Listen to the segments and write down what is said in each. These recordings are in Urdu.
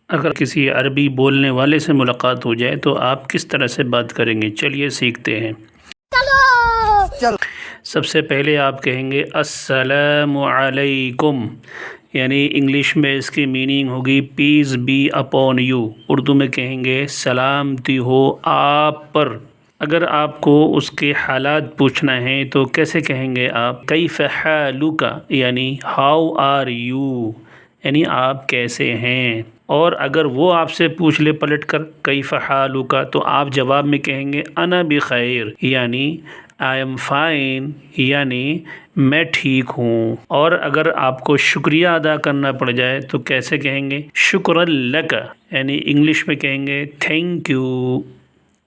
اگر کسی عربی بولنے والے سے ملاقات ہو جائے تو آپ کس طرح سے بات کریں گے؟ چلیے سیکھتے ہیں۔ سب سے پہلے آپ کہیں گے السلام علیکم، یعنی انگلش میں اس کی میننگ ہوگی peace be upon you. Urdu میں کہیں گے سلامتی ہو آپ پر۔ اگر آپ کو اس کے حالات پوچھنا ہے تو کیسے کہیں گے آپ؟ کیف حالک، یعنی ہاؤ آر یو، یعنی آپ کیسے ہیں۔ اور اگر وہ آپ سے پوچھ لے پلٹ کر کیف حالک، تو آپ جواب میں کہیں گے انا بخیر، یعنی آئی ایم فائن، یعنی میں ٹھیک ہوں۔ اور اگر آپ کو شکریہ ادا کرنا پڑ جائے تو کیسے کہیں گے؟ شکرا لک، یعنی انگلش میں کہیں گے تھینک یو،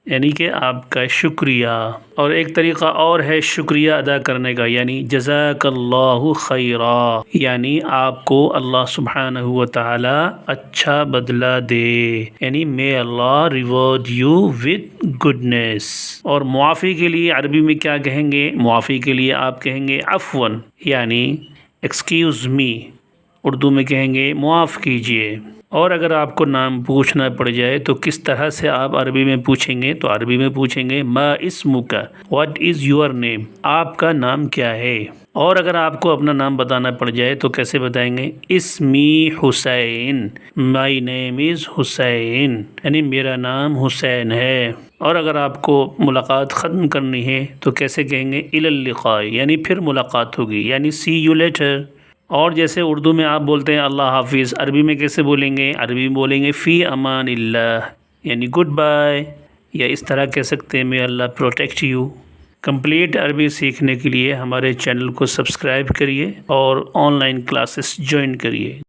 یعنی کہ آپ کا شکریہ۔ اور ایک طریقہ اور ہے شکریہ ادا کرنے کا، یعنی جزاک اللہ خیرا، یعنی آپ کو اللہ سبحانہ و تعالی اچھا بدلہ دے، یعنی may Allah reward you with goodness۔ اور معافی کے لیے عربی میں کیا کہیں گے؟ معافی کے لیے آپ کہیں گے عفواً، یعنی ایکسکیوز می، اردو میں کہیں گے معاف کیجئے۔ اور اگر آپ کو نام پوچھنا پڑ جائے تو کس طرح سے آپ عربی میں پوچھیں گے؟ تو عربی میں پوچھیں گے ما اسمک، واٹ از یور نیم، آپ کا نام کیا ہے۔ اور اگر آپ کو اپنا نام بتانا پڑ جائے تو کیسے بتائیں گے؟ اسمی حسین، مائی نیم از حسین، یعنی میرا نام حسین ہے۔ اور اگر آپ کو ملاقات ختم کرنی ہے تو کیسے کہیں گے؟ الی اللقاء، یعنی پھر ملاقات ہوگی، یعنی سی یو لیٹر۔ اور جیسے اردو میں آپ بولتے ہیں اللہ حافظ، عربی میں کیسے بولیں گے؟ عربی میں بولیں گے فی امان اللہ، یعنی گڈ بائے، یا اس طرح کہہ سکتے ہیں may Allah protect you. Complete عربی سیکھنے کے لیے ہمارے چینل کو سبسکرائب کریے اور آن لائن کلاسز جوائن کریے۔